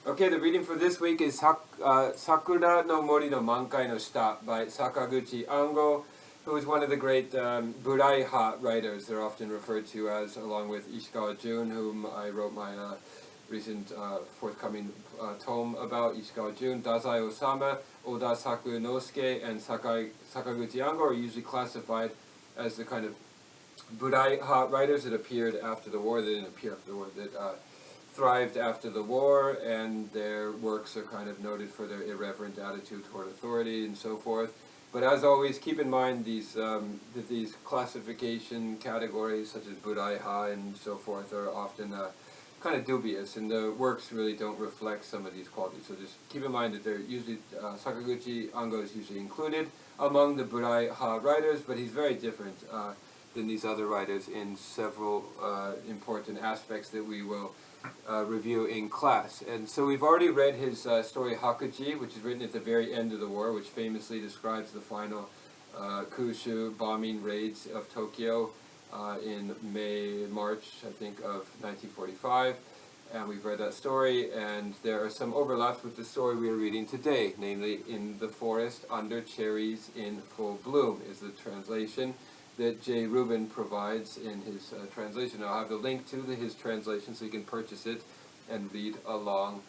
Okay, the reading for this week is Sakura no Mori no Mankai no Shita by Sakaguchi Ango, who is one of the great Burai-ha writers. They're often referred to as, along with Ishikawa Jun, whom I wrote my recent forthcoming tome about. Ishikawa Jun, Dazai Osama, Oda Sakunosuke, and Sakaguchi Ango are usually classified as the kind of Burai-ha writers that appeared after the war. They didn't appear after the war. That thrived after the war, and their works are kind of noted for their irreverent attitude toward authority and so forth. But as always, keep in mind that these classification categories, such as Burai-ha and so forth, are often kind of dubious, and the works really don't reflect some of these qualities. So just keep in mind that they're usually, Sakaguchi Ango is usually included among the Burai-ha writers, but he's very different than these other writers in several important aspects that we will review in class. And so we've already read his story Hakuji, which is written at the very end of the war, which famously describes the final Kushu bombing raids of Tokyo in March, I think, of 1945. And we've read that story, and there are some overlaps with the story we are reading today, namely In the Forest Under Cherries in Full Bloom is the translation that J. Rubin provides in his translation. I'll have the link to his translation so you can purchase it and read along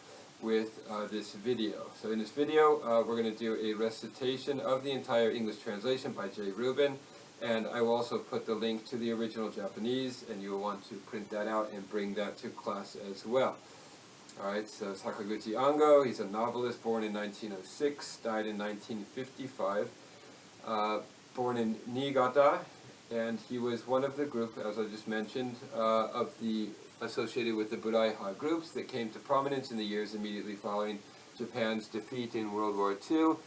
with this video. So in this video, we're going to do a recitation of the entire English translation by J. Rubin, and I will also put the link to the original Japanese, and you will want to print that out and bring that to class as well. Alright, so Sakaguchi Ango, he's a novelist born in 1906, died in 1955, born in Niigata, and he was one of the group, as I just mentioned, associated with the Burai-ha groups that came to prominence in the years immediately following Japan's defeat in World War II.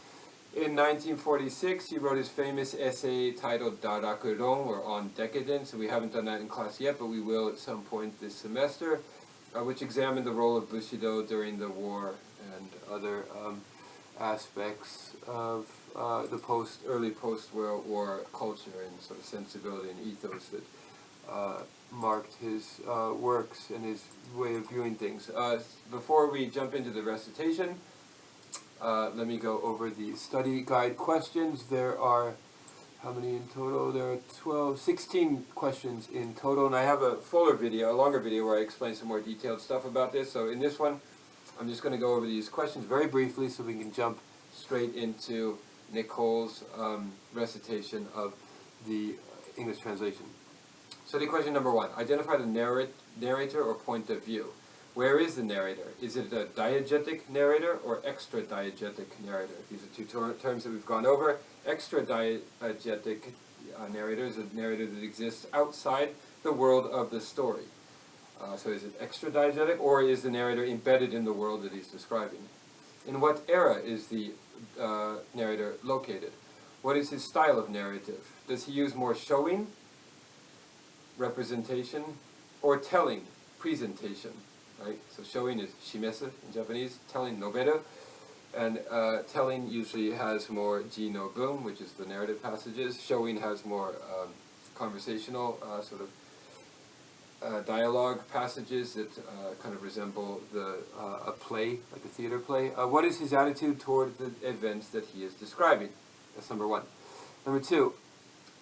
In 1946, he wrote his famous essay titled Darakuron, or On Decadence, and we haven't done that in class yet, but we will at some point this semester, which examined the role of Bushido during the war and other aspects of the early post-World War culture and sort of sensibility and ethos that marked his works and his way of viewing things. Before we jump into the recitation, let me go over the study guide questions. There are, how many in total? There are 16 questions in total, and I have a longer video where I explain some more detailed stuff about this. So in this one, I'm just going to go over these questions very briefly so we can jump straight into Nicole's recitation of the English translation. Study question number 1. Identify the narrator or point of view. Where is the narrator? Is it a diegetic narrator or extra-diegetic narrator? These are two terms that we've gone over. Extra-diegetic narrator is a narrator that exists outside the world of the story. So is it extra-diegetic, or is the narrator embedded in the world that he's describing? In what era is the narrator located? What is his style of narrative? Does he use more showing, representation, or telling, presentation? Right? So showing is shimesu in Japanese, telling noberu, and telling usually has more ji no bun, which is the narrative passages. Showing has more conversational sort of dialogue passages that kind of resemble a play, like a theater play. What is his attitude toward the events that he is describing? That's number 1. Number 2,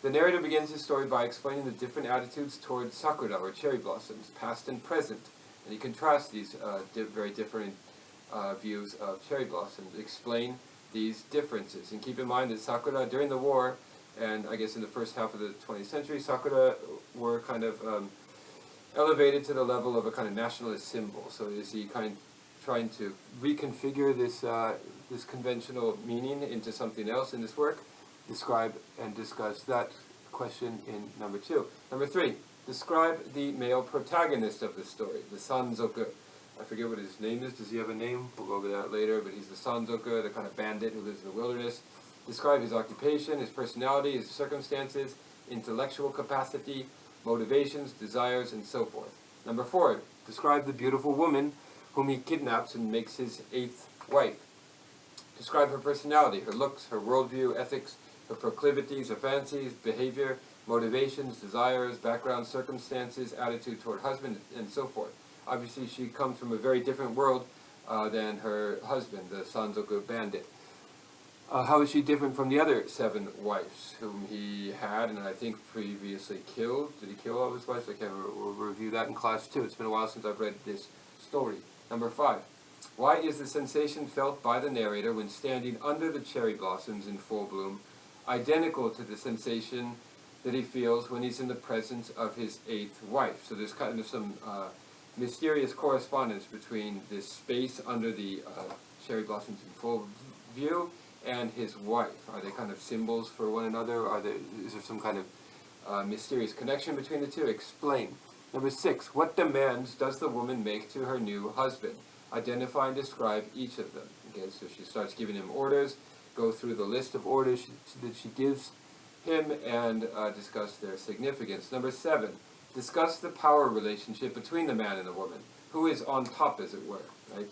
the narrator begins his story by explaining the different attitudes toward sakura, or cherry blossoms, past and present. And he contrasts these very different views of cherry blossoms. Explain these differences. And keep in mind that sakura, during the war, and I guess in the first half of the 20th century, sakura were kind of elevated to the level of a kind of nationalist symbol. So is he kind of trying to reconfigure this conventional meaning into something else in this work? Describe and discuss that question in number 2. Number 3, describe the male protagonist of the story, the Sanzoku. I forget what his name is. Does he have a name? We'll go over that later, but he's the Sanzoku, the kind of bandit who lives in the wilderness. Describe his occupation, his personality, his circumstances, intellectual capacity, motivations, desires, and so forth. Number 4, describe the beautiful woman whom he kidnaps and makes his 8th wife. Describe her personality, her looks, her worldview, ethics, her proclivities, her fancies, behavior, motivations, desires, background, circumstances, attitude toward husband, and so forth. Obviously, she comes from a very different world than her husband, the Sanzoku bandit. How is she different from the other 7 wives whom he had and I think previously killed? Did he kill all his wives? I can't remember. We'll review that in class too. It's been a while since I've read this story. Number 5. Why is the sensation felt by the narrator when standing under the cherry blossoms in full bloom identical to the sensation that he feels when he's in the presence of his 8th wife? So there's kind of some mysterious correspondence between this space under the cherry blossoms in full view and his wife. Are they kind of symbols for one another? Is there some kind of mysterious connection between the two? Explain. Number 6, what demands does the woman make to her new husband? Identify and describe each of them. Okay, so she starts giving him orders, go through the list of orders that she gives him, and discuss their significance. Number 7, discuss the power relationship between the man and the woman. Who is on top, as it were, right?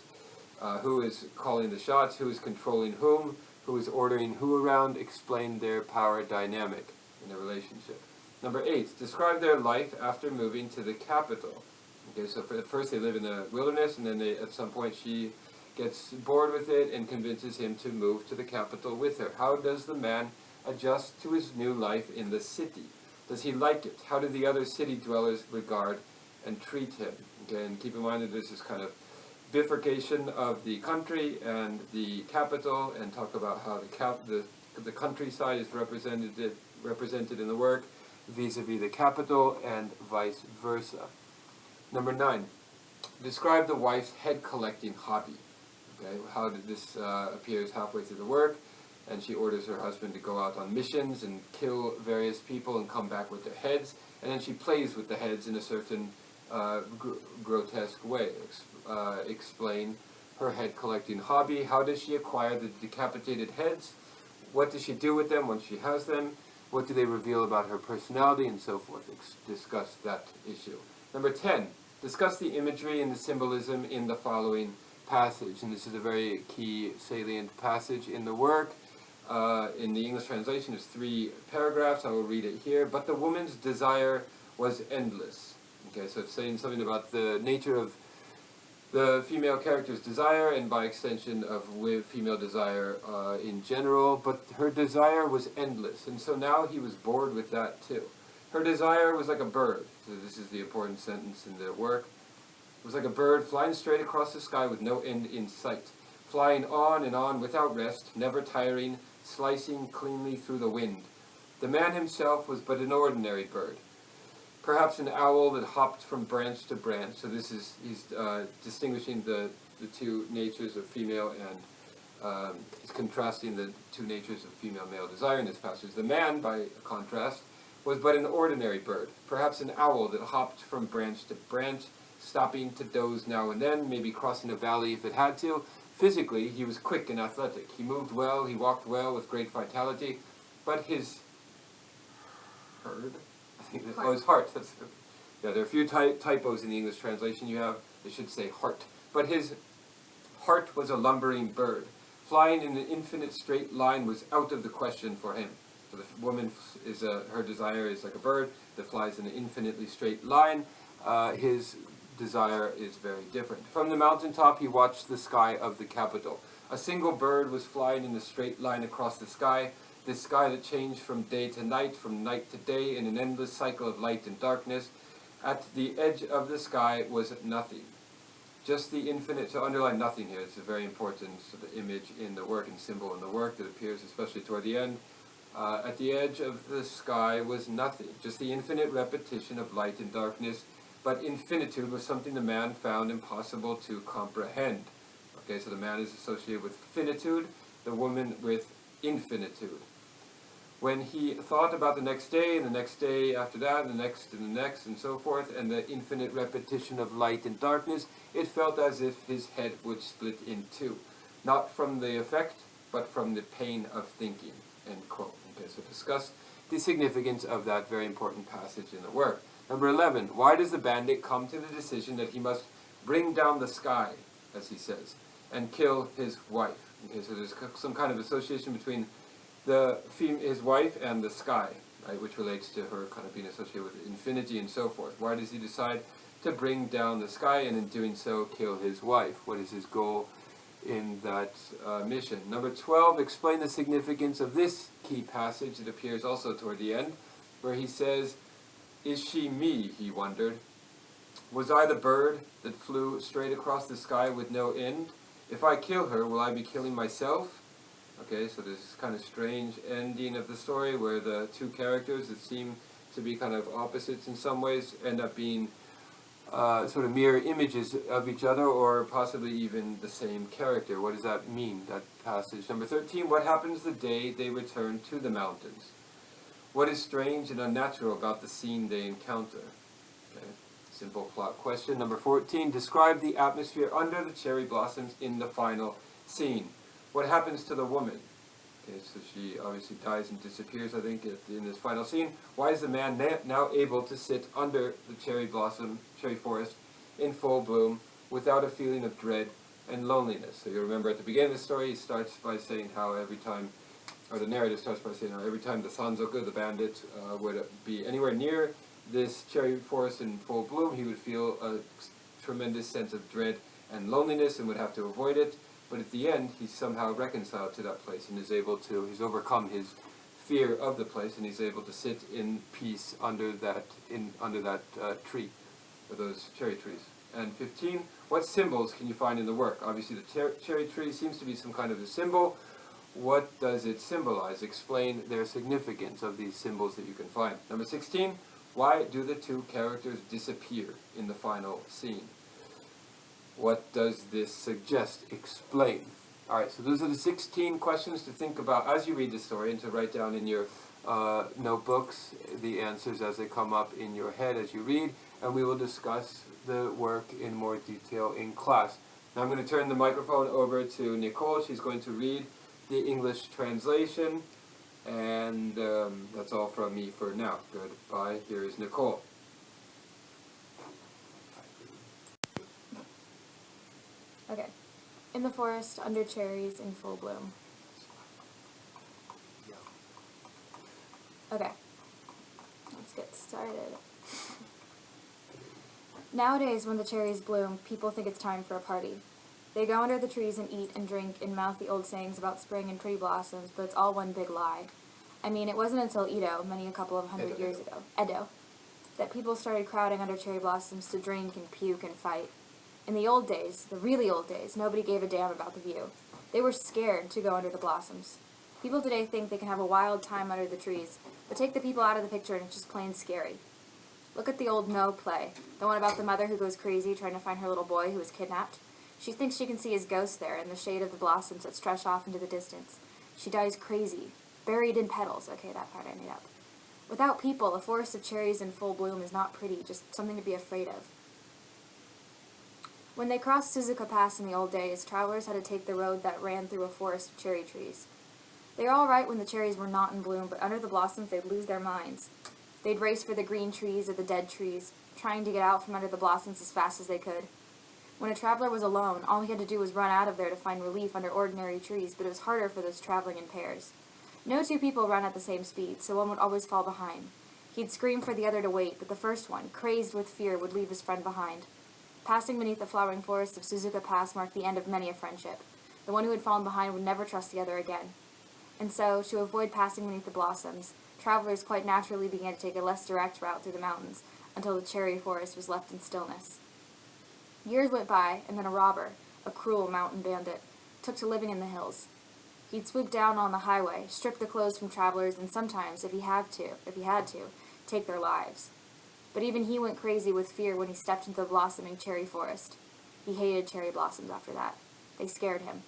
Who is calling the shots? Who is controlling whom? Who is ordering who around? Explain their power dynamic in the relationship. Number 8, describe their life after moving to the capital. Okay, so at first they live in the wilderness, and then at some point she gets bored with it and convinces him to move to the capital with her. How does the man adjust to his new life in the city? Does he like it? How do the other city dwellers regard and treat him? Okay, and keep in mind that this is kind of bifurcation of the country and the capital, and talk about how the countryside is represented in the work vis-a-vis the capital and vice versa. Number 9, describe the wife's head collecting hobby. Okay, how did this appears halfway through the work, and she orders her husband to go out on missions and kill various people and come back with their heads, and then she plays with the heads in a certain grotesque way. Explain her head collecting hobby. How does she acquire the decapitated heads? What does she do with them once she has them? What do they reveal about her personality, and so forth? Discuss that issue. Number 10, discuss the imagery and the symbolism in the following passage. And this is a very key, salient passage in the work. In the English translation, there's 3 paragraphs. I will read it here. But the woman's desire was endless. Okay, so it's saying something about the nature of the female character's desire, and by extension of female desire in general, but her desire was endless, and so now he was bored with that too. Her desire was like a bird, so this is the important sentence in the work. It was like a bird flying straight across the sky with no end in sight, flying on and on without rest, never tiring, slicing cleanly through the wind. The man himself was but an ordinary bird, perhaps an owl that hopped from branch to branch. So he's distinguishing the 2 natures of female, and he's contrasting the 2 natures of female-male desire in this passage. The man, by contrast, was but an ordinary bird, perhaps an owl that hopped from branch to branch, stopping to doze now and then, maybe crossing a valley if it had to. Physically, he was quick and athletic. He moved well, he walked well with great vitality, but his his heart. There are a few typos in the English translation you have. They should say heart. But his heart was a lumbering bird. Flying in an infinite straight line was out of the question for him. So the woman her desire is like a bird that flies in an infinitely straight line. His desire is very different. From the mountaintop, he watched the sky of the capital. A single bird was flying in a straight line across the sky. This sky that changed from day to night, from night to day, in an endless cycle of light and darkness. At the edge of the sky was nothing. Just the infinite, so underline nothing here. It's a very important sort of image in the work and symbol in the work that appears especially toward the end. At the edge of the sky was nothing. Just the infinite repetition of light and darkness. But infinitude was something the man found impossible to comprehend. Okay, so the man is associated with finitude, the woman with infinitude. When he thought about the next day, and the next day after that, and the next, and so forth, and the infinite repetition of light and darkness, it felt as if his head would split in 2. Not from the effect, but from the pain of thinking. End quote. Okay, so discuss the significance of that very important passage in the work. Number 11, why does the bandit come to the decision that he must bring down the sky, as he says, and kill his wife? Okay, so there's some kind of association between his wife and the sky, right, which relates to her kind of being associated with infinity and so forth. Why does he decide to bring down the sky and in doing so kill his wife. What is his goal in that mission? Number 12, explain the significance of this key passage. It appears also toward the end, where he says, "Is she me?" he wondered. "Was I the bird that flew straight across the sky with no end? If I kill her, will I be killing myself?" Okay, so this kind of strange ending of the story where the two characters that seem to be kind of opposites in some ways end up being sort of mirror images of each other, or possibly even the same character. What does that mean, that passage? Number 13, what happens the day they return to the mountains? What is strange and unnatural about the scene they encounter? Okay, simple plot question. Number 14, describe the atmosphere under the cherry blossoms in the final scene. What happens to the woman? Okay, so she obviously dies and disappears, I think, in this final scene. Why is the man now able to sit under the cherry forest in full bloom without a feeling of dread and loneliness? So you remember at the beginning of the story, he starts by saying how every time, or the narrative starts by saying how every time the Sanzoku, the bandit, would be anywhere near this cherry forest in full bloom, he would feel a tremendous sense of dread and loneliness and would have to avoid it. But at the end, he's somehow reconciled to that place and is able to, he's overcome his fear of the place and he's able to sit in peace under that tree, or those cherry trees. And 15, what symbols can you find in the work? Obviously the cherry tree seems to be some kind of a symbol. What does it symbolize? Explain their significance of these symbols that you can find. Number 16, why do the two characters disappear in the final scene? What does this suggest? Explain. Alright, so those are the 16 questions to think about as you read the story and to write down in your notebooks the answers as they come up in your head as you read, and we will discuss the work in more detail in class. Now I'm going to turn the microphone over to Nicole. She's going to read the English translation, and that's all from me for now. Goodbye. Here is Nicole. Okay. In the forest, under cherries in full bloom. Okay. Let's get started. Nowadays, when the cherries bloom, people think it's time for a party. They go under the trees and eat and drink and mouth the old sayings about spring and pretty blossoms, but it's all one big lie. I mean, it wasn't until Edo, a couple of hundred years ago, Edo, that people started crowding under cherry blossoms to drink and puke and fight. In the old days, the really old days, nobody gave a damn about the view. They were scared to go under the blossoms. People today think they can have a wild time under the trees, but take the people out of the picture and it's just plain scary. Look at the old No play, the one about the mother who goes crazy trying to find her little boy who was kidnapped. She thinks she can see his ghost there in the shade of the blossoms that stretch off into the distance. She dies crazy, buried in petals. Okay, that part I made up. Without people, a forest of cherries in full bloom is not pretty, just something to be afraid of. When they crossed Suzuka Pass in the old days, travelers had to take the road that ran through a forest of cherry trees. They were all right when the cherries were not in bloom, but under the blossoms they'd lose their minds. They'd race for the green trees or the dead trees, trying to get out from under the blossoms as fast as they could. When a traveler was alone, all he had to do was run out of there to find relief under ordinary trees, but it was harder for those traveling in pairs. No two people run at the same speed, so one would always fall behind. He'd scream for the other to wait, but the first one, crazed with fear, would leave his friend behind. Passing beneath the flowering forest of Suzuka Pass marked the end of many a friendship. The one who had fallen behind would never trust the other again. And so, to avoid passing beneath the blossoms, travelers quite naturally began to take a less direct route through the mountains, until the cherry forest was left in stillness. Years went by, and then a robber, a cruel mountain bandit, took to living in the hills. He'd swoop down on the highway, strip the clothes from travelers, and sometimes, if he had to, take their lives. But even he went crazy with fear when he stepped into the blossoming cherry forest. He hated cherry blossoms after that. They scared him.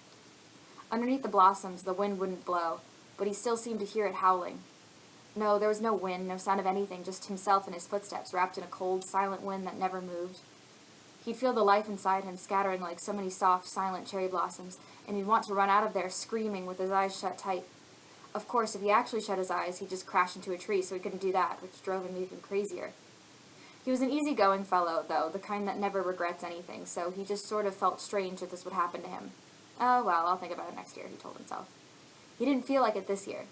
Underneath the blossoms, the wind wouldn't blow, but he still seemed to hear it howling. No, there was no wind, no sound of anything, just himself and his footsteps wrapped in a cold, silent wind that never moved. He'd feel the life inside him scattering like so many soft, silent cherry blossoms, and he'd want to run out of there screaming with his eyes shut tight. Of course, if he actually shut his eyes, he'd just crash into a tree, so he couldn't do that, which drove him even crazier. He was an easygoing fellow, though, the kind that never regrets anything, so he just sort of felt strange that this would happen to him. Oh, well, I'll think about it next year, he told himself. He didn't feel like it this year.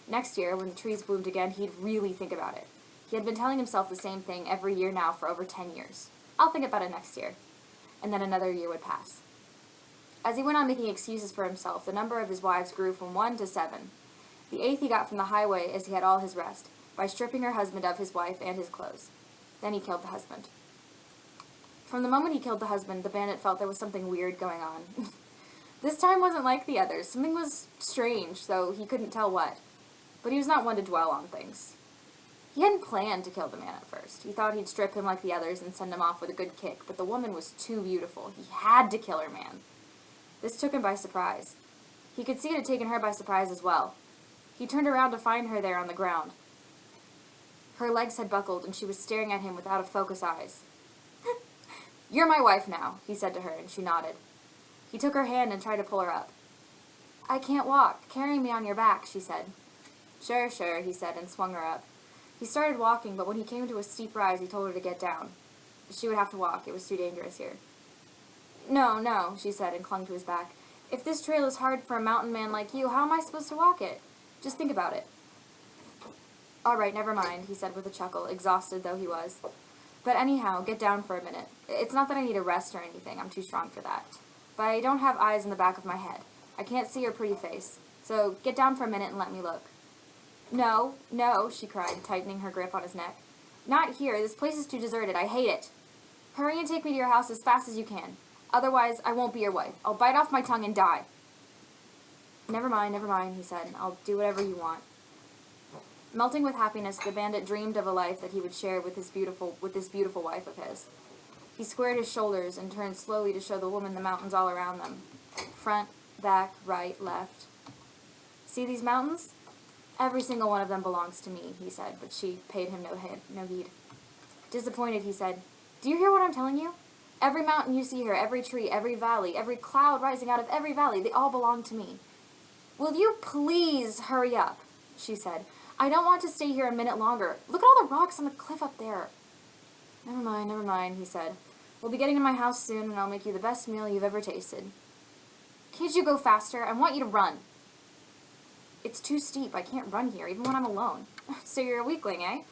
Next year, when the trees bloomed again, he'd really think about it. He had been telling himself the same thing every year now for over 10 years. I'll think about it next year. And then another year would pass. As he went on making excuses for himself, the number of his wives grew from 1 to 7. The 8th he got from the highway as he had all his rest, by stripping her husband of his wife and his clothes. Then he killed the husband. From the moment he killed the husband, the bandit felt there was something weird going on. This time wasn't like the others. Something was strange, though he couldn't tell what. But he was not one to dwell on things. He hadn't planned to kill the man at first. He thought he'd strip him like the others and send him off with a good kick, but the woman was too beautiful. He had to kill her man. This took him by surprise. He could see it had taken her by surprise as well. He turned around to find her there on the ground. Her legs had buckled, and she was staring at him with out-of-focus eyes. "You're my wife now," he said to her, and she nodded. He took her hand and tried to pull her up. "I can't walk. Carry me on your back," she said. "Sure, sure," he said, and swung her up. He started walking, but when he came to a steep rise, he told her to get down. She would have to walk. It was too dangerous here. "No, no," she said, and clung to his back. "If this trail is hard for a mountain man like you, how am I supposed to walk it? Just think about it." "All right, never mind," he said with a chuckle, exhausted though he was. "But anyhow, get down for a minute. It's not that I need a rest or anything. I'm too strong for that. But I don't have eyes in the back of my head. I can't see your pretty face. So get down for a minute and let me look." "No, no," she cried, tightening her grip on his neck. "Not here. This place is too deserted. I hate it. Hurry and take me to your house as fast as you can. Otherwise, I won't be your wife. I'll bite off my tongue and die." Never mind," he said. "I'll do whatever you want." Melting with happiness, the bandit dreamed of a life that he would share with this beautiful wife of his. He squared his shoulders and turned slowly to show the woman the mountains all around them. Front, back, right, left. "See these mountains? Every single one of them belongs to me," he said, but she paid him no heed. Disappointed, he said, "Do you hear what I'm telling you? Every mountain you see here, every tree, every valley, every cloud rising out of every valley, they all belong to me." "Will you please hurry up?" she said. "I don't want to stay here a minute longer. Look at all the rocks on the cliff up there." Never mind," he said. "We'll be getting to my house soon, and I'll make you the best meal you've ever tasted." "Can't you go faster? I want you to run." "It's too steep. I can't run here, even when I'm alone." "So you're a weakling, eh?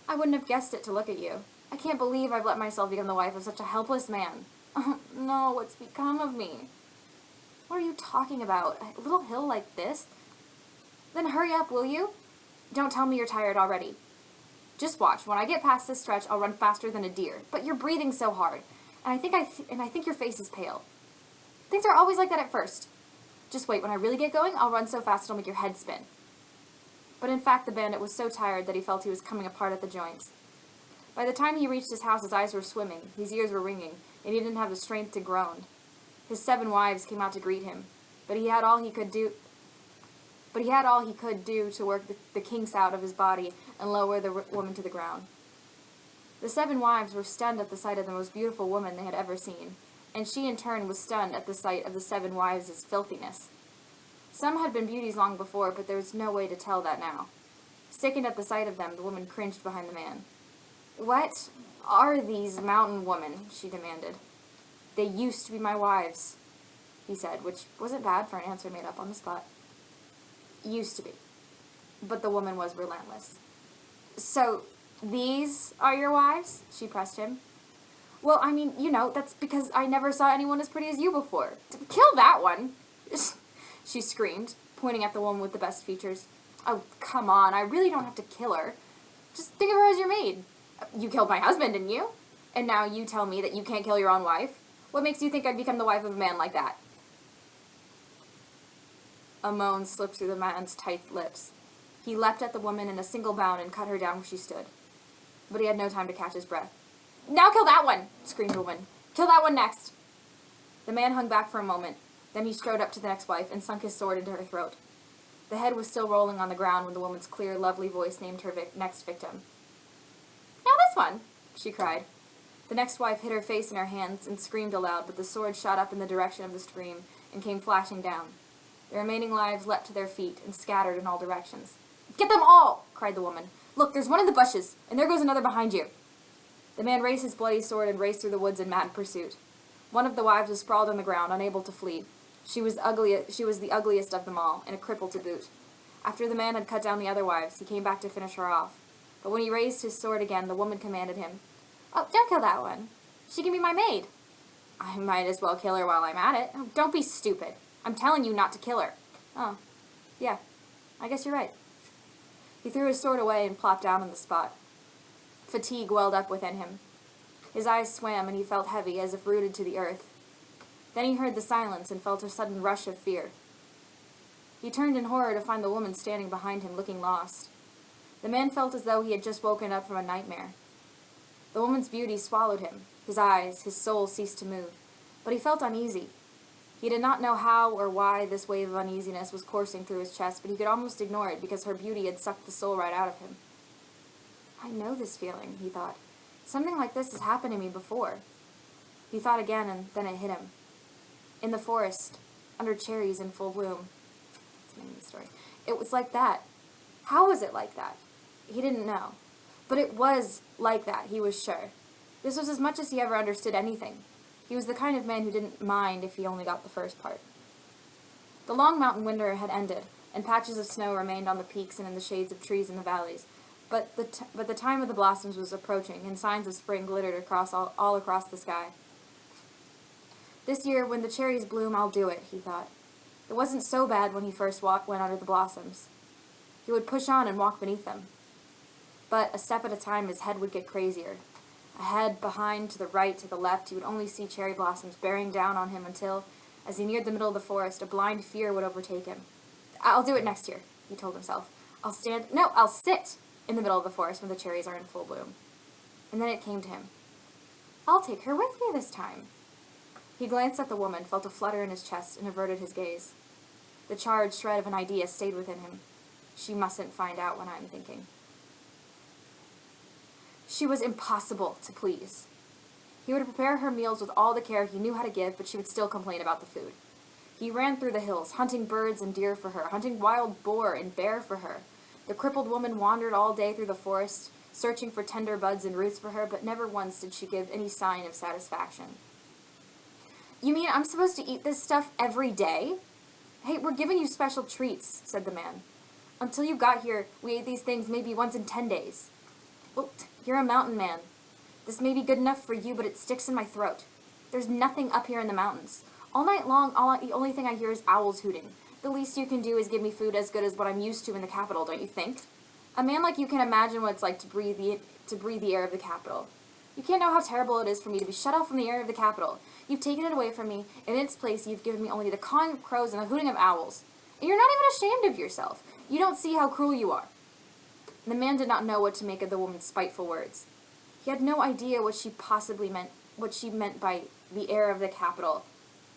I wouldn't have guessed it to look at you. I can't believe I've let myself become the wife of such a helpless man." "Oh, no, what's become of me?" "What are you talking about? A little hill like this?" "Then hurry up, will you? Don't tell me you're tired already. Just watch. When I get past this stretch, I'll run faster than a deer. But you're breathing so hard, and I think your face is pale. Things are always like that at first. Just wait. When I really get going, I'll run so fast it'll make your head spin." But in fact, the bandit was so tired that he felt he was coming apart at the joints. By the time he reached his house, his eyes were swimming, his ears were ringing, and he didn't have the strength to groan. His 7 wives came out to greet him, but he had all he could do to work the kinks out of his body and lower the woman to the ground. The 7 wives were stunned at the sight of the most beautiful woman they had ever seen, and she in turn was stunned at the sight of the 7 wives' filthiness. Some had been beauties long before, but there was no way to tell that now. Sickened at the sight of them, the woman cringed behind the man. "What are these mountain women?" she demanded. "They used to be my wives," he said, which wasn't bad for an answer made up on the spot. Used to be. But the woman was relentless. "So, these are your wives?" she pressed him. "Well, I mean, that's because I never saw anyone as pretty as you before." "Kill that one!" she screamed, pointing at the woman with the best features. "Oh, come on, I really don't have to kill her. Just think of her as your maid. You killed my husband, didn't you? And now you tell me that you can't kill your own wife? What makes you think I'd become the wife of a man like that?" A moan slipped through the man's tight lips. He leapt at the woman in a single bound and cut her down where she stood. But he had no time to catch his breath. "Now kill that one!" screamed the woman. "Kill that one next!" The man hung back for a moment. Then he strode up to the next wife and sunk his sword into her throat. The head was still rolling on the ground when the woman's clear, lovely voice named her next victim. "Now this one!" she cried. The next wife hid her face in her hands and screamed aloud, but the sword shot up in the direction of the scream and came flashing down. The remaining wives leapt to their feet and scattered in all directions. "Get them all!" cried the woman. "Look, there's one in the bushes, and there goes another behind you." The man raised his bloody sword and raced through the woods in mad pursuit. One of the wives was sprawled on the ground, unable to flee. She was the ugliest of them all, and a cripple to boot. After the man had cut down the other wives, he came back to finish her off. But when he raised his sword again, the woman commanded him, "Oh, don't kill that one. She can be my maid. I might as well kill her while I'm at it. Oh, don't be stupid. I'm telling you not to kill her. Oh, yeah, I guess you're right. He threw his sword away and plopped down on the spot. Fatigue welled up within him. His eyes swam and he felt heavy, as if rooted to the earth. Then he heard the silence and felt a sudden rush of fear. He turned in horror to find the woman standing behind him, looking lost. The man felt as though he had just woken up from a nightmare. The woman's beauty swallowed him. His eyes, his soul ceased to move. But he felt uneasy. He did not know how or why this wave of uneasiness was coursing through his chest, but he could almost ignore it because her beauty had sucked the soul right out of him. I know this feeling, he thought. Something like this has happened to me before. He thought again, and then it hit him. In the forest, under cherries in full bloom. That's the name of the story. It was like that. How was it like that? He didn't know. But it was like that, he was sure. This was as much as he ever understood anything. He was the kind of man who didn't mind if he only got the first part. The long mountain winter had ended, and patches of snow remained on the peaks and in the shades of trees in the valleys. But the time of the blossoms was approaching, and signs of spring glittered all across the sky. This year, when the cherries bloom, I'll do it, he thought. It wasn't so bad when he first went under the blossoms. He would push on and walk beneath them. But a step at a time, his head would get crazier. Ahead, behind, to the right, to the left, he would only see cherry blossoms bearing down on him until, as he neared the middle of the forest, a blind fear would overtake him. I'll do it next year, he told himself. I'll sit in the middle of the forest when the cherries are in full bloom. And then it came to him. I'll take her with me this time. He glanced at the woman, felt a flutter in his chest, and averted his gaze. The charred shred of an idea stayed within him. She mustn't find out what I'm thinking. She was impossible to please. He would prepare her meals with all the care he knew how to give, but she would still complain about the food. He ran through the hills, hunting birds and deer for her, hunting wild boar and bear for her. The crippled woman wandered all day through the forest, searching for tender buds and roots for her, but never once did she give any sign of satisfaction. You mean I'm supposed to eat this stuff every day? Hey, we're giving you special treats, said the man. Until you got here, we ate these things maybe once in 10 days. Well, you're a mountain man. This may be good enough for you, but it sticks in my throat. There's nothing up here in the mountains. All night long, the only thing I hear is owls hooting. The least you can do is give me food as good as what I'm used to in the capital, don't you think? A man like you can imagine what it's like to breathe the air of the capital. You can't know how terrible it is for me to be shut off from the air of the capital. You've taken it away from me, and in its place you've given me only the cawing of crows and the hooting of owls. And you're not even ashamed of yourself. You don't see how cruel you are. The man did not know what to make of the woman's spiteful words. He had no idea what she meant by the air of the capital.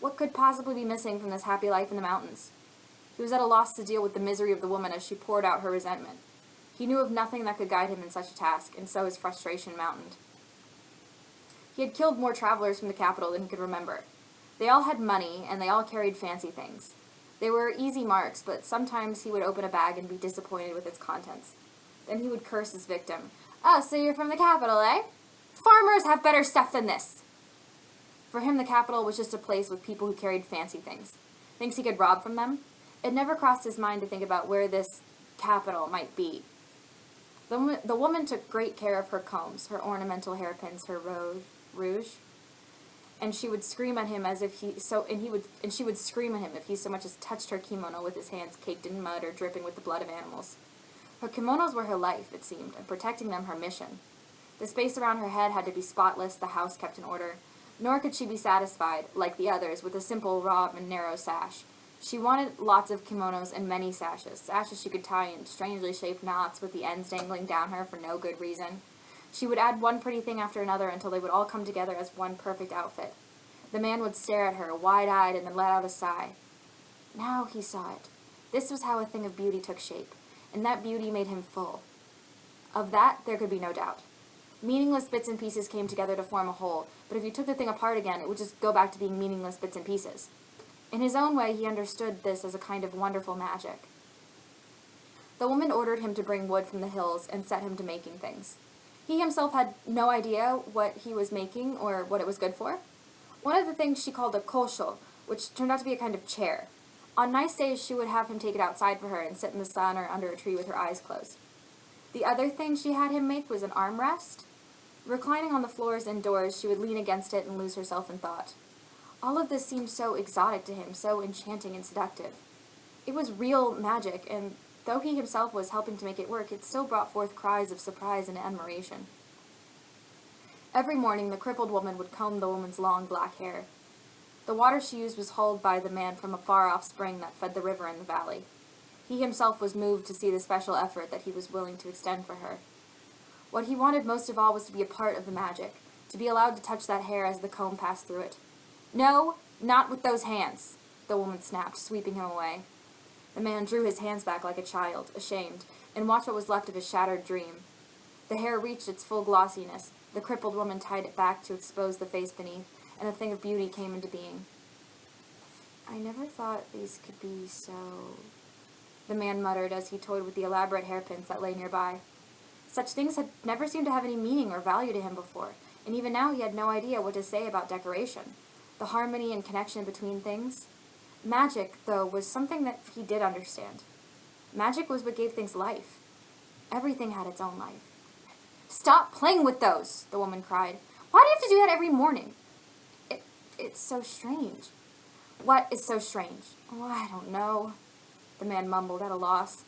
What could possibly be missing from this happy life in the mountains? He was at a loss to deal with the misery of the woman as she poured out her resentment. He knew of nothing that could guide him in such a task, and so his frustration mountained. He had killed more travelers from the capital than he could remember. They all had money, and they all carried fancy things. They were easy marks, but sometimes he would open a bag and be disappointed with its contents. Then he would curse his victim. Oh, so you're from the capital, eh? Farmers have better stuff than this. For him, the capital was just a place with people who carried fancy things. Things he could rob from them. It never crossed his mind to think about where this capital might be. The woman took great care of her combs, her ornamental hairpins, her rouge, and she would scream at him she would scream at him if he so much as touched her kimono with his hands caked in mud or dripping with the blood of animals. Her kimonos were her life, it seemed, and protecting them her mission. The space around her head had to be spotless, the house kept in order, nor could she be satisfied, like the others, with a simple robe and narrow sash. She wanted lots of kimonos and many sashes she could tie in strangely shaped knots with the ends dangling down her for no good reason. She would add one pretty thing after another until they would all come together as one perfect outfit. The man would stare at her, wide-eyed, and then let out a sigh. Now he saw it. This was how a thing of beauty took shape, and that beauty made him full. Of that, there could be no doubt. Meaningless bits and pieces came together to form a whole, but if you took the thing apart again, it would just go back to being meaningless bits and pieces. In his own way, he understood this as a kind of wonderful magic. The woman ordered him to bring wood from the hills and set him to making things. He himself had no idea what he was making or what it was good for. One of the things she called a kosho, which turned out to be a kind of chair. On nice days, she would have him take it outside for her and sit in the sun or under a tree with her eyes closed. The other thing she had him make was an armrest. Reclining on the floors indoors, she would lean against it and lose herself in thought. All of this seemed so exotic to him, so enchanting and seductive. It was real magic, and though he himself was helping to make it work, it still brought forth cries of surprise and admiration. Every morning, the crippled woman would comb the woman's long black hair. The water she used was hauled by the man from a far-off spring that fed the river in the valley. He himself was moved to see the special effort that he was willing to extend for her. What he wanted most of all was to be a part of the magic, to be allowed to touch that hair as the comb passed through it. "No, not with those hands," the woman snapped, sweeping him away. The man drew his hands back like a child, ashamed, and watched what was left of his shattered dream. The hair reached its full glossiness. The crippled woman tied it back to expose the face beneath, and a thing of beauty came into being. "I never thought these could be so," the man muttered as he toyed with the elaborate hairpins that lay nearby. Such things had never seemed to have any meaning or value to him before, and even now he had no idea what to say about decoration, the harmony and connection between things. Magic, though, was something that he did understand. Magic was what gave things life. Everything had its own life. "Stop playing with those!" the woman cried. "Why do you have to do that every morning?" It's so strange." "What is so strange?" "Oh, I don't know," the man mumbled at a loss.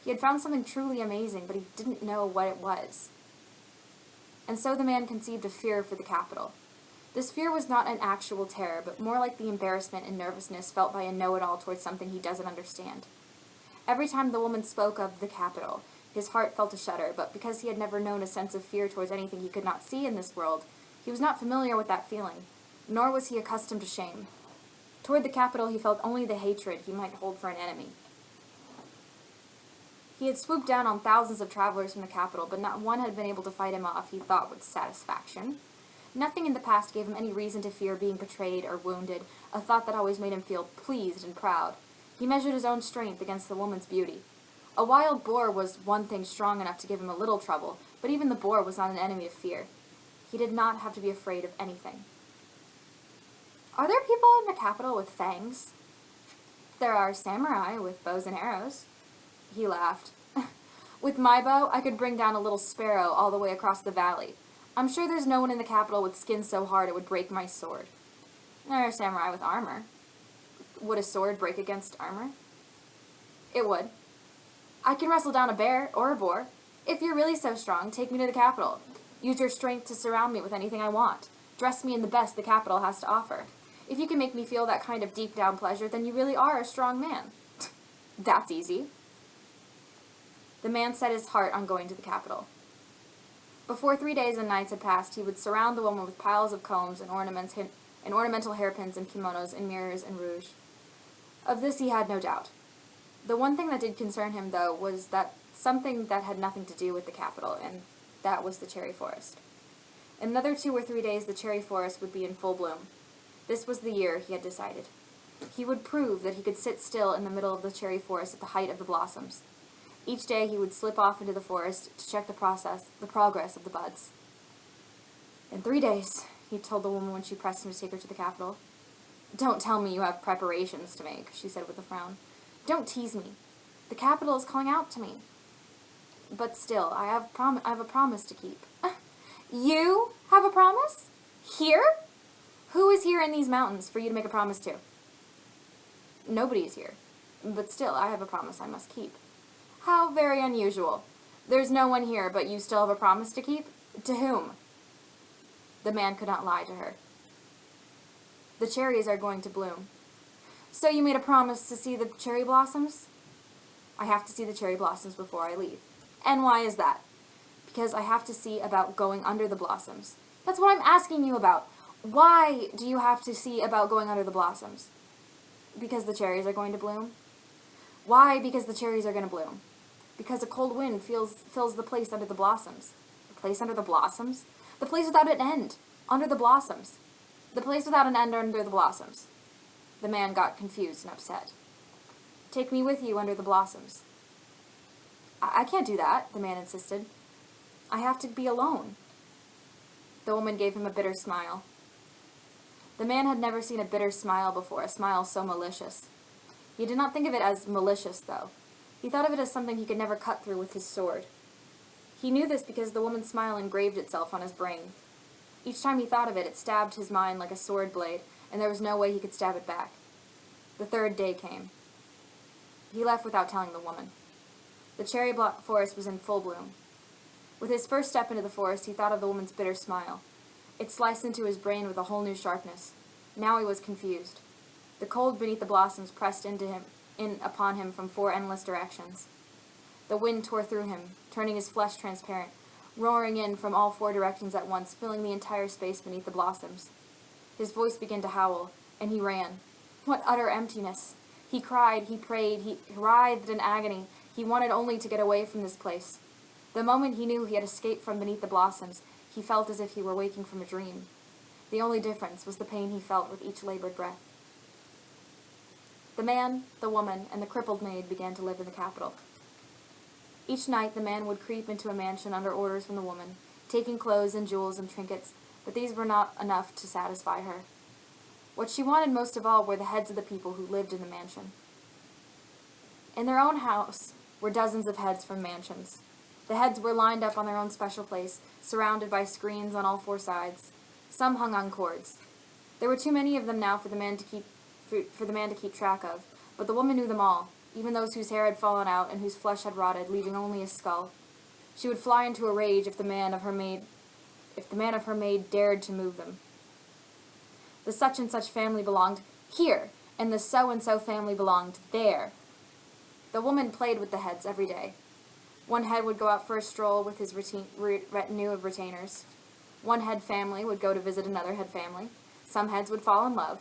He had found something truly amazing, but he didn't know what it was. And so the man conceived a fear for the capital. This fear was not an actual terror, but more like the embarrassment and nervousness felt by a know-it-all towards something he doesn't understand. Every time the woman spoke of the capital, his heart felt a shudder, but because he had never known a sense of fear towards anything he could not see in this world, he was not familiar with that feeling, nor was he accustomed to shame. Toward the capital, he felt only the hatred he might hold for an enemy. He had swooped down on thousands of travelers from the capital, but not one had been able to fight him off, he thought with satisfaction. Nothing in the past gave him any reason to fear being betrayed or wounded, a thought that always made him feel pleased and proud. He measured his own strength against the woman's beauty. A wild boar was one thing strong enough to give him a little trouble, but even the boar was not an enemy of fear. He did not have to be afraid of anything. "Are there people in the capital with fangs?" "There are samurai with bows and arrows." He laughed. "With my bow, I could bring down a little sparrow all the way across the valley. I'm sure there's no one in the capital with skin so hard it would break my sword." "There are samurai with armor." "Would a sword break against armor?" "It would." "I can wrestle down a bear or a boar. If you're really so strong, take me to the capital. Use your strength to surround me with anything I want. Dress me in the best the capital has to offer. If you can make me feel that kind of deep-down pleasure, then you really are a strong man." "That's easy." The man set his heart on going to the capital. Before 3 days and nights had passed, he would surround the woman with piles of combs and ornamental hairpins and kimonos and mirrors and rouge. Of this he had no doubt. The one thing that did concern him, though, was that something that had nothing to do with the capital, and that was the cherry forest. In another 2 or 3 days, the cherry forest would be in full bloom. This was the year, he had decided. He would prove that he could sit still in the middle of the cherry forest at the height of the blossoms. Each day he would slip off into the forest to check the progress of the buds. "In 3 days," he told the woman when she pressed him to take her to the capital. "Don't tell me you have preparations to make," she said with a frown. "Don't tease me. The capital is calling out to me." "But still, I have a promise to keep." "You have a promise? Here? Who is here in these mountains for you to make a promise to?" "Nobody is here. But still, I have a promise I must keep." "How very unusual. There's no one here, but you still have a promise to keep? To whom?" The man could not lie to her. "The cherries are going to bloom." "So you made a promise to see the cherry blossoms?" "I have to see the cherry blossoms before I leave." "And why is that?" "Because I have to see about going under the blossoms." "That's what I'm asking you about. Why do you have to see about going under the blossoms?" "Because the cherries are going to bloom." "Why because the cherries are going to bloom?" "Because a cold wind fills the place under the blossoms." "The place under the blossoms?" "The place without an end. Under the blossoms." "The place without an end under the blossoms." The man got confused and upset. "Take me with you under the blossoms." I can't do that," the man insisted. "I have to be alone." The woman gave him a bitter smile. The man had never seen a bitter smile before, a smile so malicious. He did not think of it as malicious, though. He thought of it as something he could never cut through with his sword. He knew this because the woman's smile engraved itself on his brain. Each time he thought of it, it stabbed his mind like a sword blade, and there was no way he could stab it back. The third day came. He left without telling the woman. The cherry forest was in full bloom. With his first step into the forest, he thought of the woman's bitter smile. It sliced into his brain with a whole new sharpness. Now he was confused. The cold beneath the blossoms pressed in upon him from 4 endless directions. The wind tore through him, turning his flesh transparent, roaring in from all 4 directions at once, filling the entire space beneath the blossoms. His voice began to howl, and he ran. What utter emptiness! He cried, he prayed, he writhed in agony. He wanted only to get away from this place. The moment he knew he had escaped from beneath the blossoms, he felt as if he were waking from a dream. The only difference was the pain he felt with each labored breath. The man, the woman, and the crippled maid began to live in the capital. Each night the man would creep into a mansion under orders from the woman, taking clothes and jewels and trinkets, but these were not enough to satisfy her. What she wanted most of all were the heads of the people who lived in the mansion. In their own house were dozens of heads from mansions. The heads were lined up on their own special place, surrounded by screens on all 4 sides. Some hung on cords. There were too many of them now for the man to keep track of, but the woman knew them all, even those whose hair had fallen out and whose flesh had rotted, leaving only his skull. She would fly into a rage if the man of her maid dared to move them. The such and such family belonged here, and the so and so family belonged there. The woman played with the heads every day. One head would go out for a stroll with his retinue of retainers. One head family would go to visit another head family. Some heads would fall in love.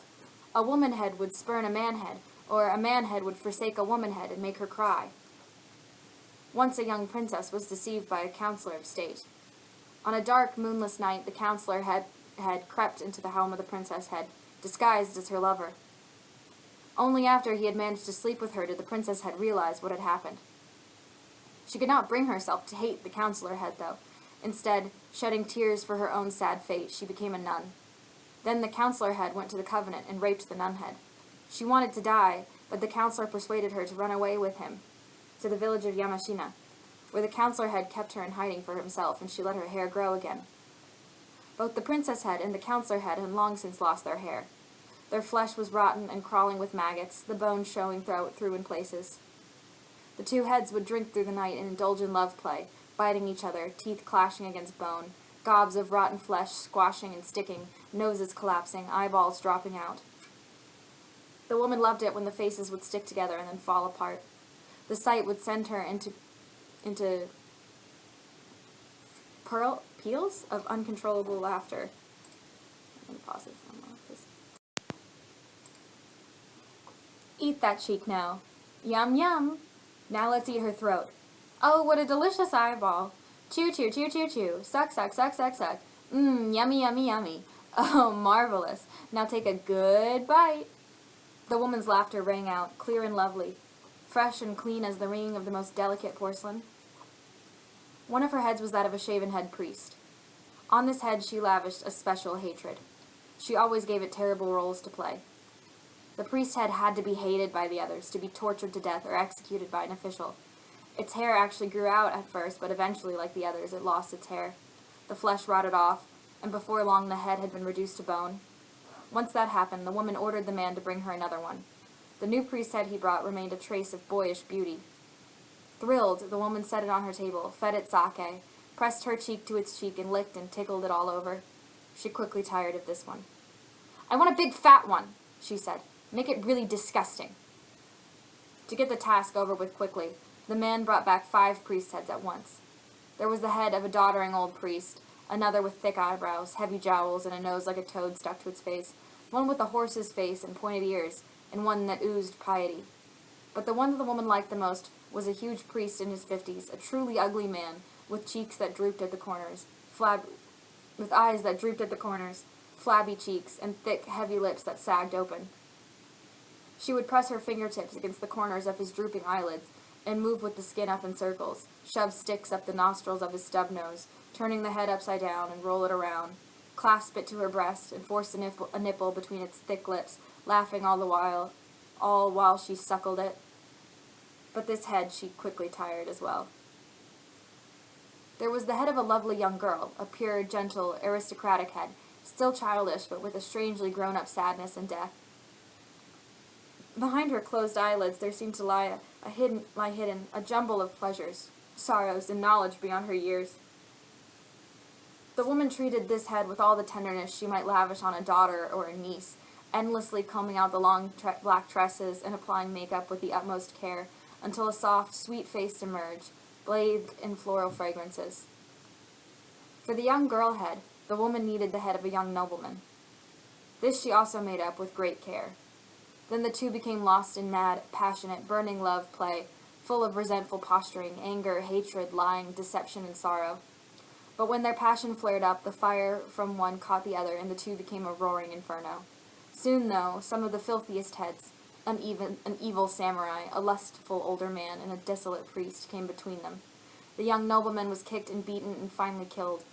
A woman head would spurn a man head, or a man head would forsake a woman head and make her cry. Once a young princess was deceived by a counselor of state. On a dark, moonless night, the counselor had crept into the home of the princess head, disguised as her lover. Only after he had managed to sleep with her did the princess head realize what had happened. She could not bring herself to hate the counselor head, though. Instead, shedding tears for her own sad fate, she became a nun. Then the counselor head went to the convent and raped the nun head. She wanted to die, but the counselor persuaded her to run away with him to the village of Yamashina, where the counselor head kept her in hiding for himself, and she let her hair grow again. Both the princess head and the counselor head had long since lost their hair. Their flesh was rotten and crawling with maggots, the bones showing through in places. The 2 heads would drink through the night and indulge in love play, biting each other, teeth clashing against bone, gobs of rotten flesh squashing and sticking, noses collapsing, eyeballs dropping out. The woman loved it when the faces would stick together and then fall apart. The sight would send her into peals of uncontrollable laughter. Let me pause it for a moment, please. Eat that cheek now. Yum, yum. Now let's eat her throat. Oh, what a delicious eyeball. Chew, chew, chew, chew, chew. Suck, suck, suck, suck, suck. Yummy, yummy, yummy. Oh, marvelous. Now take a good bite. The woman's laughter rang out, clear and lovely, fresh and clean as the ringing of the most delicate porcelain. One of her heads was that of a shaven-head priest. On this head she lavished a special hatred. She always gave it terrible roles to play. The priest head had to be hated by the others, to be tortured to death or executed by an official. Its hair actually grew out at first, but eventually, like the others, it lost its hair. The flesh rotted off, and before long the head had been reduced to bone. Once that happened, the woman ordered the man to bring her another one. The new priest head he brought remained a trace of boyish beauty. Thrilled, the woman set it on her table, fed it sake, pressed her cheek to its cheek, and licked and tickled it all over. She quickly tired of this one. "I want a big fat one," she said. "Make it really disgusting." To get the task over with quickly, the man brought back 5 priest heads at once. There was the head of a doddering old priest, another with thick eyebrows, heavy jowls, and a nose like a toad stuck to its face, one with a horse's face and pointed ears, and one that oozed piety. But the one that the woman liked the most was a huge priest in his 50s, a truly ugly man, with cheeks that drooped at the corners, with eyes that drooped at the corners, flabby cheeks, and thick, heavy lips that sagged open. She would press her fingertips against the corners of his drooping eyelids, and move with the skin up in circles, shove sticks up the nostrils of his stub nose, turning the head upside down and roll it around, clasp it to her breast, and force a nipple between its thick lips, laughing all while she suckled it. But this head she quickly tired as well. There was the head of a lovely young girl, a pure, gentle, aristocratic head, still childish but with a strangely grown-up sadness and death. Behind her closed eyelids there seemed to lie hidden a jumble of pleasures, sorrows, and knowledge beyond her years. The woman treated this head with all the tenderness she might lavish on a daughter or a niece, endlessly combing out the long black tresses and applying makeup with the utmost care, until a soft, sweet face emerged, bathed in floral fragrances. For the young girl head, the woman needed the head of a young nobleman. This she also made up with great care. Then the two became lost in mad, passionate, burning love play, full of resentful posturing, anger, hatred, lying, deception, and sorrow. But when their passion flared up, the fire from one caught the other, and the two became a roaring inferno. Soon, though, some of the filthiest heads, an evil samurai, a lustful older man, and a desolate priest came between them. The young nobleman was kicked and beaten and finally killed.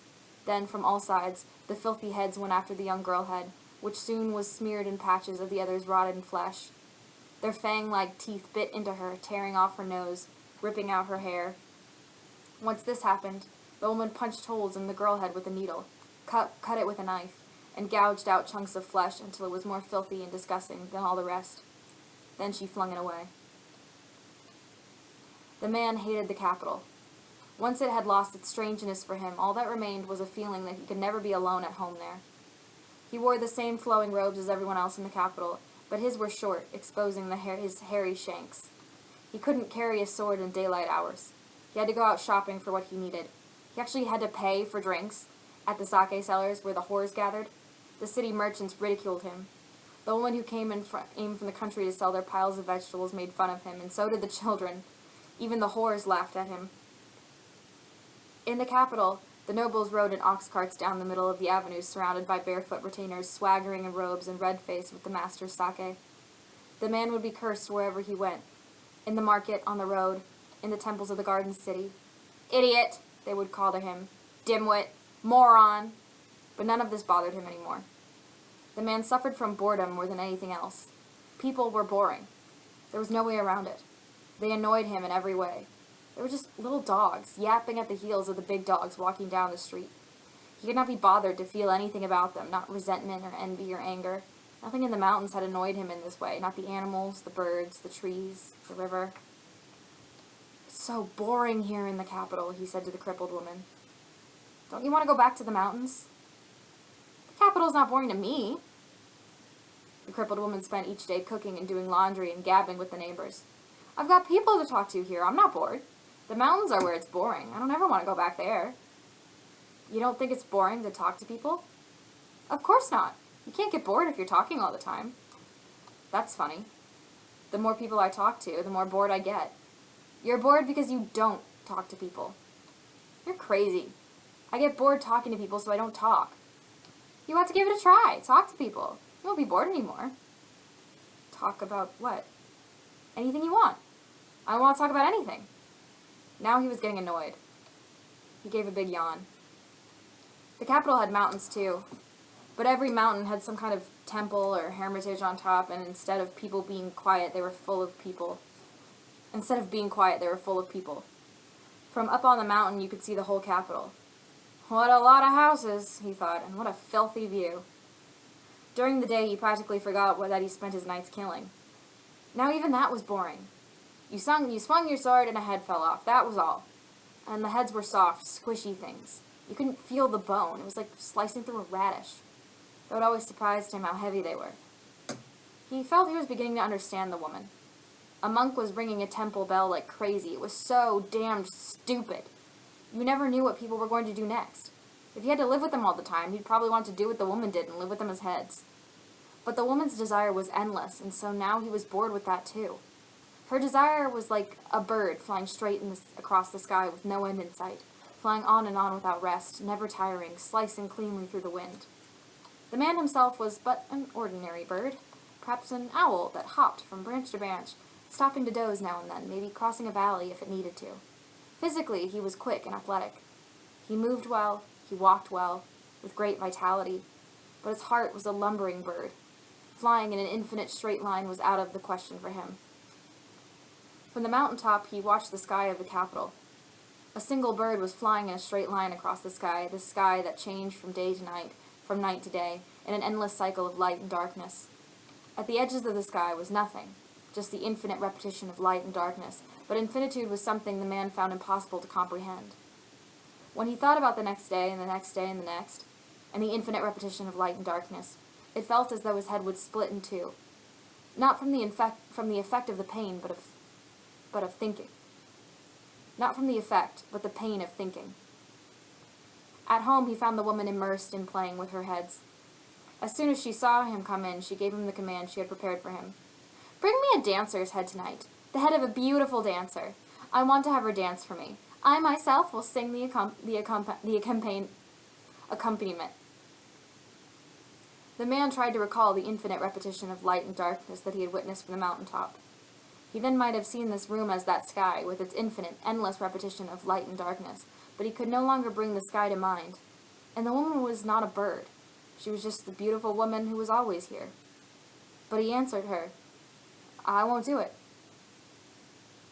Then, from all sides, the filthy heads went after the young girl head, which soon was smeared in patches of the other's rotten flesh. Their fang-like teeth bit into her, tearing off her nose, ripping out her hair. Once this happened, the woman punched holes in the girl head with a needle, cut it with a knife, and gouged out chunks of flesh until it was more filthy and disgusting than all the rest. Then she flung it away. The man hated the capital. Once it had lost its strangeness for him, all that remained was a feeling that he could never be alone at home there. He wore the same flowing robes as everyone else in the capital, but his were short, exposing his hairy shanks. He couldn't carry a sword in daylight hours. He had to go out shopping for what he needed. He actually had to pay for drinks at the sake cellars where the whores gathered. The city merchants ridiculed him. The woman who came from the country to sell their piles of vegetables made fun of him, and so did the children. Even the whores laughed at him. In the capital, the nobles rode in ox carts down the middle of the avenues, surrounded by barefoot retainers, swaggering in robes and red-faced with the master's sake. The man would be cursed wherever he went. In the market, on the road, in the temples of the garden city. "Idiot," they would call to him. "Dimwit," "moron." But none of this bothered him anymore. The man suffered from boredom more than anything else. People were boring. There was no way around it. They annoyed him in every way. They were just little dogs, yapping at the heels of the big dogs walking down the street. He could not be bothered to feel anything about them, not resentment or envy or anger. Nothing in the mountains had annoyed him in this way, not the animals, the birds, the trees, the river. "It's so boring here in the capital," he said to the crippled woman. "Don't you want to go back to the mountains?" "The capital's not boring to me." The crippled woman spent each day cooking and doing laundry and gabbing with the neighbors. "I've got people to talk to here. I'm not bored. The mountains are where it's boring. I don't ever want to go back there." "You don't think it's boring to talk to people?" "Of course not. You can't get bored if you're talking all the time." "That's funny. The more people I talk to, the more bored I get." "You're bored because you don't talk to people." "You're crazy. I get bored talking to people, so I don't talk." "You ought to give it a try. Talk to people. You won't be bored anymore." "Talk about what?" "Anything you want. I want to talk about anything." Now he was getting annoyed. He gave a big yawn. The capital had mountains too, but every mountain had some kind of temple or hermitage on top, and instead of being quiet, they were full of people. From up on the mountain, you could see the whole capital. "What a lot of houses," he thought, "and what a filthy view." During the day, he practically forgot that he spent his nights killing. Now even that was boring. You swung your sword and a head fell off. That was all. And the heads were soft, squishy things. You couldn't feel the bone. It was like slicing through a radish. Though it always surprised him how heavy they were. He felt he was beginning to understand the woman. A monk was ringing a temple bell like crazy. It was so damned stupid. You never knew what people were going to do next. If he had to live with them all the time, he'd probably want to do what the woman did and live with them as heads. But the woman's desire was endless, and so now he was bored with that too. Her desire was like a bird flying straight across the sky with no end in sight, flying on and on without rest, never tiring, slicing cleanly through the wind. The man himself was but an ordinary bird, perhaps an owl that hopped from branch to branch, stopping to doze now and then, maybe crossing a valley if it needed to. Physically, he was quick and athletic. He moved well, he walked well, with great vitality, but his heart was a lumbering bird. Flying in an infinite straight line was out of the question for him. From the mountaintop, he watched the sky of the capital. A single bird was flying in a straight line across the sky that changed from day to night, from night to day, in an endless cycle of light and darkness. At the edges of the sky was nothing, just the infinite repetition of light and darkness, but infinitude was something the man found impossible to comprehend. When he thought about the next day and the next day and the next, and the infinite repetition of light and darkness, it felt as though his head would split in two, not from the effect of the pain, but of thinking. Not from the effect, but the pain of thinking. At home, he found the woman immersed in playing with her heads. As soon as she saw him come in, she gave him the command she had prepared for him. "Bring me a dancer's head tonight, the head of a beautiful dancer. I want to have her dance for me. I myself will sing the accompaniment." The man tried to recall the infinite repetition of light and darkness that he had witnessed from the mountaintop. He then might have seen this room as that sky, with its infinite, endless repetition of light and darkness, but he could no longer bring the sky to mind. And the woman was not a bird. She was just the beautiful woman who was always here. But he answered her, "I won't do it."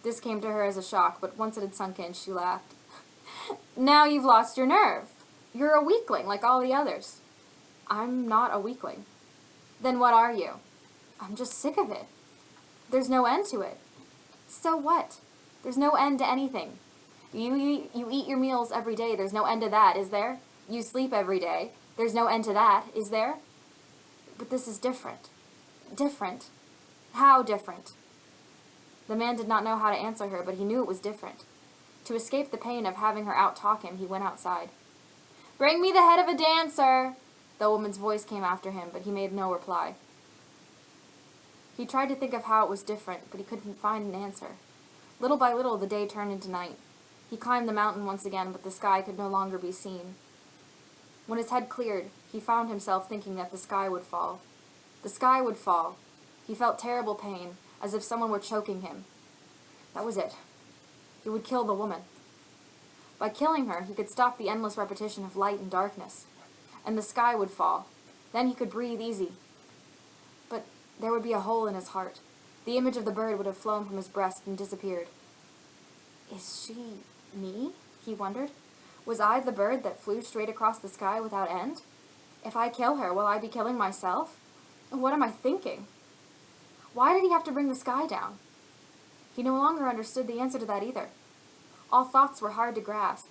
This came to her as a shock, but once it had sunk in, she laughed. "Now you've lost your nerve. You're a weakling, like all the others." "I'm not a weakling." "Then what are you?" "I'm just sick of it. There's no end to it." "So what? There's no end to anything. You eat your meals every day. There's no end to that, is there? You sleep every day. There's no end to that, is there?" "But this is different." "Different? How different?" The man did not know how to answer her, but he knew it was different. To escape the pain of having her out-talk him, he went outside. "Bring me the head of a dancer!" The woman's voice came after him, but he made no reply. He tried to think of how it was different, but he couldn't find an answer. Little by little, the day turned into night. He climbed the mountain once again, but the sky could no longer be seen. When his head cleared, he found himself thinking that the sky would fall. The sky would fall. He felt terrible pain, as if someone were choking him. That was it. He would kill the woman. By killing her, he could stop the endless repetition of light and darkness. And the sky would fall. Then he could breathe easy. But there would be a hole in his heart. The image of the bird would have flown from his breast and disappeared. "Is she me?" he wondered. "Was I the bird that flew straight across the sky without end? If I kill her, will I be killing myself? What am I thinking? Why did he have to bring the sky down?" He no longer understood the answer to that either. All thoughts were hard to grasp,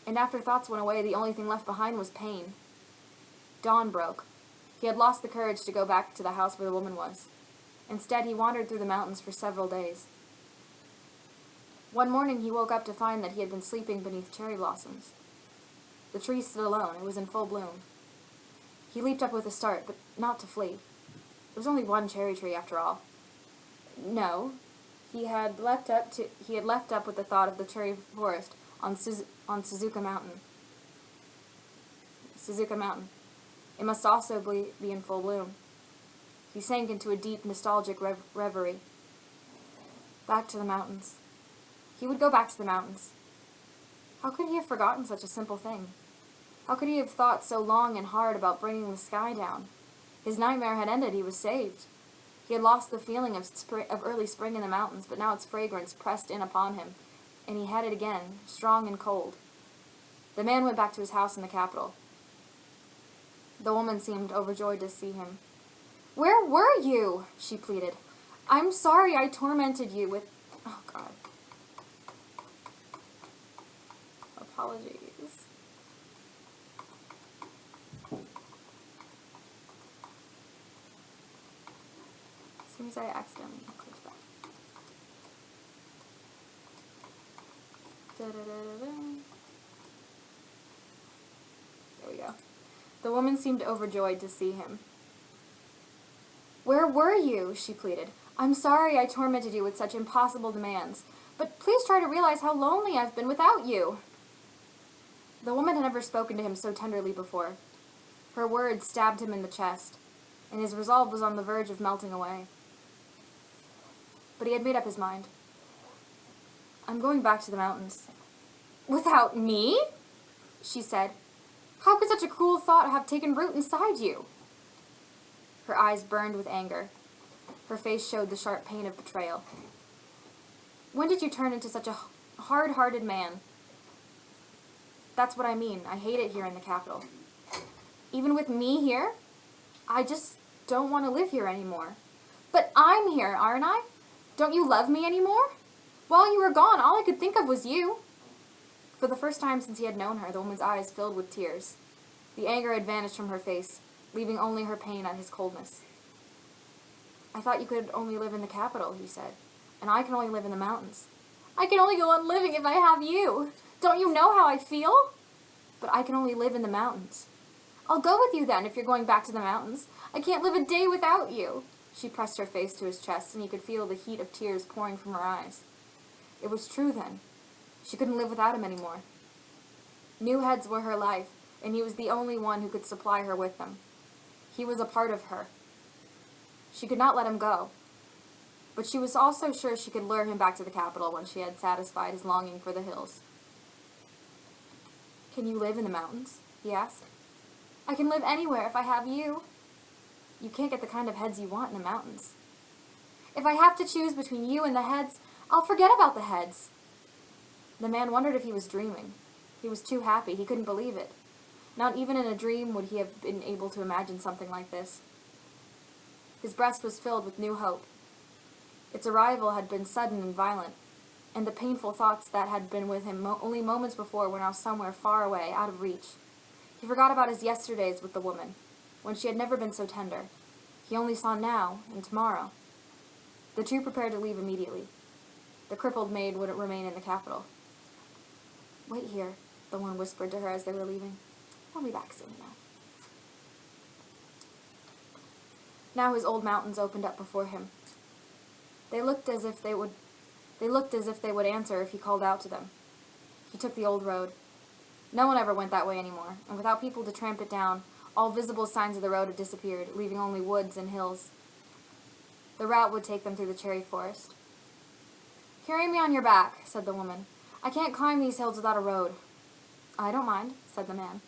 and after thoughts went away, the only thing left behind was pain. Dawn broke. He had lost the courage to go back to the house where the woman was. Instead, he wandered through the mountains for several days. One morning, he woke up to find that he had been sleeping beneath cherry blossoms. The tree stood alone. It was in full bloom. He leaped up with a start, but not to flee. It was only one cherry tree, after all. No, he had leapt up with the thought of the cherry forest on Suzuka Mountain. Suzuka Mountain. It must also be in full bloom. He sank into a deep, nostalgic reverie. Back to the mountains. He would go back to the mountains. How could he have forgotten such a simple thing? How could he have thought so long and hard about bringing the sky down? His nightmare had ended. He was saved. He had lost the feeling of early spring in the mountains, but now its fragrance pressed in upon him, and he had it again, strong and cold. The man went back to his house in the capital. The woman seemed overjoyed to see him. "Where were you?" she pleaded. "I'm sorry I tormented you with..." Oh, God. Apologies. As soon as I accidentally clicked that. There we go. The woman seemed overjoyed to see him. "Where were you?" she pleaded. "I'm sorry I tormented you with such impossible demands, but please try to realize how lonely I've been without you." The woman had never spoken to him so tenderly before. Her words stabbed him in the chest, and his resolve was on the verge of melting away. But he had made up his mind. "I'm going back to the mountains." "Without me?" she said. "How could such a cruel thought have taken root inside you?" Her eyes burned with anger. Her face showed the sharp pain of betrayal. "When did you turn into such a hard-hearted man? That's what I mean. I hate it here in the capital. Even with me here, I just don't want to live here anymore. But I'm here, aren't I? Don't you love me anymore? While you were gone, all I could think of was you. For the first time since he had known her, the woman's eyes filled with tears. The anger had vanished from her face, leaving only her pain and his coldness. I thought you could only live in the capital, he said, and I can only live in the mountains. I can only go on living if I have you. Don't you know how I feel? But I can only live in the mountains. I'll go with you then if you're going back to the mountains. I can't live a day without you. She pressed her face to his chest, and he could feel the heat of tears pouring from her eyes. It was true then. She couldn't live without him anymore. New heads were her life, and he was the only one who could supply her with them. He was a part of her. She could not let him go. But she was also sure she could lure him back to the capital when she had satisfied his longing for the hills. Can you live in the mountains? He asked. I can live anywhere if I have you. You can't get the kind of heads you want in the mountains. If I have to choose between you and the heads, I'll forget about the heads. The man wondered if he was dreaming. He was too happy. He couldn't believe it. Not even in a dream would he have been able to imagine something like this. His breast was filled with new hope. Its arrival had been sudden and violent, and the painful thoughts that had been with him only moments before were now somewhere far away, out of reach. He forgot about his yesterdays with the woman, when she had never been so tender. He only saw now and tomorrow. The two prepared to leave immediately. The crippled maid would remain in the capital. Wait here, the one whispered to her as they were leaving. I'll be back soon enough. Now his old mountains opened up before him. They looked as if they would answer if he called out to them. He took the old road. No one ever went that way anymore, and without people to tramp it down, all visible signs of the road had disappeared, leaving only woods and hills. The route would take them through the cherry forest. Carry me on your back, said the woman. I can't climb these hills without a road. I don't mind, said the man.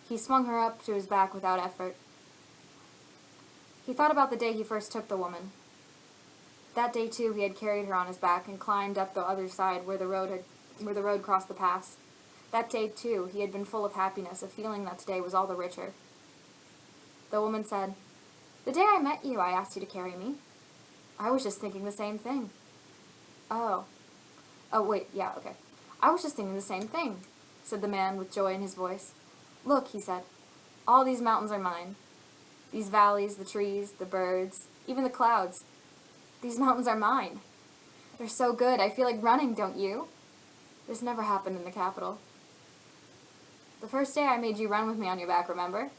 He swung her up to his back without effort. He thought about the day he first took the woman. That day, too, he had carried her on his back and climbed up the other side where the road crossed the pass. That day, too, he had been full of happiness, a feeling that today was all the richer. The woman said, The day I met you, I asked you to carry me. I was just thinking the same thing. Oh, wait, yeah, okay. I was just thinking the same thing, said the man with joy in his voice. Look, he said, all these mountains are mine. These valleys, the trees, the birds, even the clouds. These mountains are mine. They're so good, I feel like running, don't you? This never happened in the capital. The first day I made you run with me on your back, remember?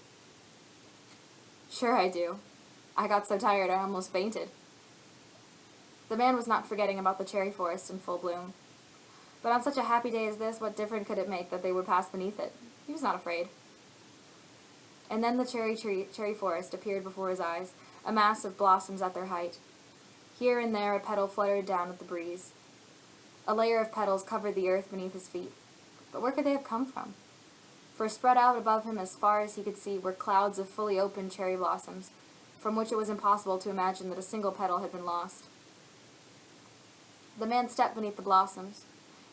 Sure I do. I got so tired I almost fainted. The man was not forgetting about the cherry forest in full bloom. But on such a happy day as this, what difference could it make that they would pass beneath it? He was not afraid. And then the cherry forest appeared before his eyes, a mass of blossoms at their height. Here and there a petal fluttered down with the breeze. A layer of petals covered the earth beneath his feet. But where could they have come from? For spread out above him as far as he could see were clouds of fully opened cherry blossoms, from which it was impossible to imagine that a single petal had been lost. The man stepped beneath the blossoms.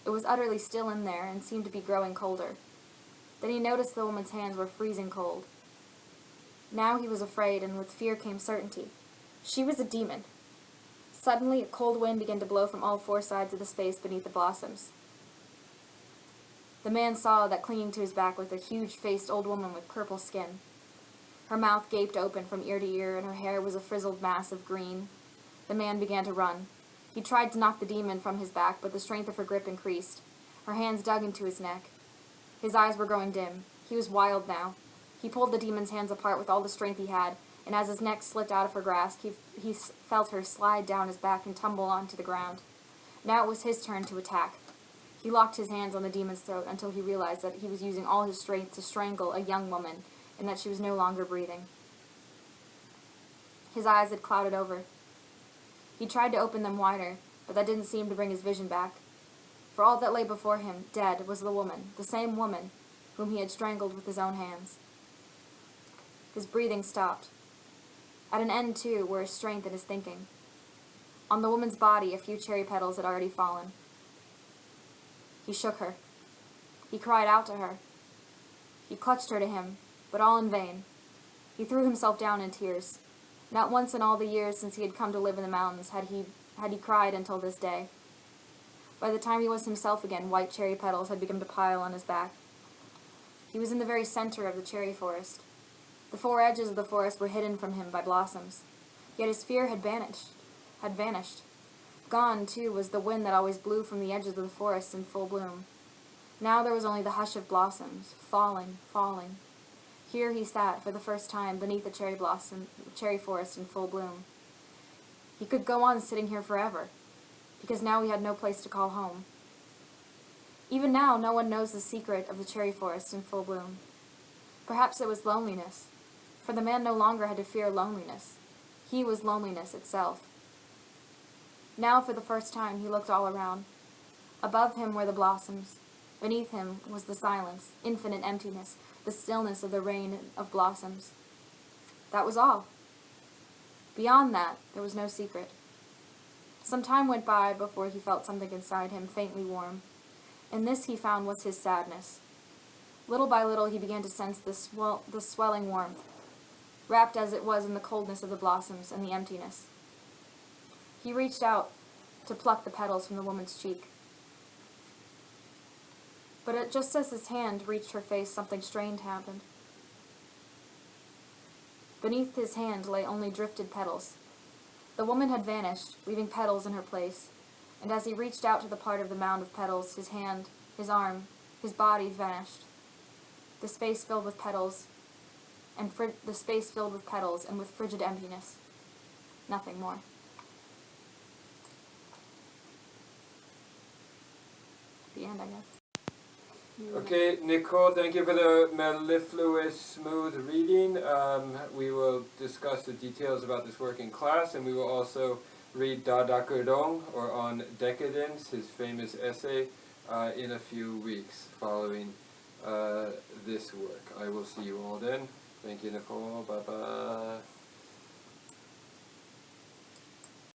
It was utterly still in there and seemed to be growing colder. Then he noticed the woman's hands were freezing cold. Now he was afraid, and with fear came certainty. She was a demon. Suddenly, a cold wind began to blow from all four sides of the space beneath the blossoms. The man saw that clinging to his back was a huge-faced old woman with purple skin. Her mouth gaped open from ear to ear, and her hair was a frizzled mass of green. The man began to run. He tried to knock the demon from his back, but the strength of her grip increased. Her hands dug into his neck. His eyes were growing dim. He was wild now. He pulled the demon's hands apart with all the strength he had, and as his neck slipped out of her grasp, he felt her slide down his back and tumble onto the ground. Now it was his turn to attack. He locked his hands on the demon's throat until he realized that he was using all his strength to strangle a young woman, and that she was no longer breathing. His eyes had clouded over. He tried to open them wider, but that didn't seem to bring his vision back. For all that lay before him, dead, was the woman, the same woman, whom he had strangled with his own hands. His breathing stopped. At an end, too, were his strength and his thinking. On the woman's body, a few cherry petals had already fallen. He shook her. He cried out to her. He clutched her to him, but all in vain. He threw himself down in tears. Not once in all the years since he had come to live in the mountains had he cried until this day. By the time he was himself again, white cherry petals had begun to pile on his back. He was in the very center of the cherry forest. The four edges of the forest were hidden from him by blossoms. Yet his fear had vanished. Gone, too, was the wind that always blew from the edges of the forest in full bloom. Now there was only the hush of blossoms, falling, falling. Here he sat, for the first time, beneath the cherry forest in full bloom. He could go on sitting here forever, because now he had no place to call home. Even now, no one knows the secret of the cherry forest in full bloom. Perhaps it was loneliness, for the man no longer had to fear loneliness. He was loneliness itself. Now, for the first time, he looked all around. Above him were the blossoms. Beneath him was the silence, infinite emptiness, the stillness of the rain of blossoms. That was all. Beyond that, there was no secret. Some time went by before he felt something inside him faintly warm, and this he found was his sadness. Little by little he began to sense the swelling warmth, wrapped as it was in the coldness of the blossoms and the emptiness. He reached out to pluck the petals from the woman's cheek. But just as his hand reached her face, something strange happened. Beneath his hand lay only drifted petals. The woman had vanished, leaving petals in her place, and as he reached out to the part of the mound of petals, his hand, his arm, his body vanished. The space filled with petals, and with frigid emptiness. Nothing more. The end, I guess. Okay, Nicole, thank you for the mellifluous, smooth reading. We will discuss the details about this work in class, and we will also read Dadakurong, or On Decadence, his famous essay, in a few weeks following this work. I will see you all then. Thank you, Nicole. Bye-bye.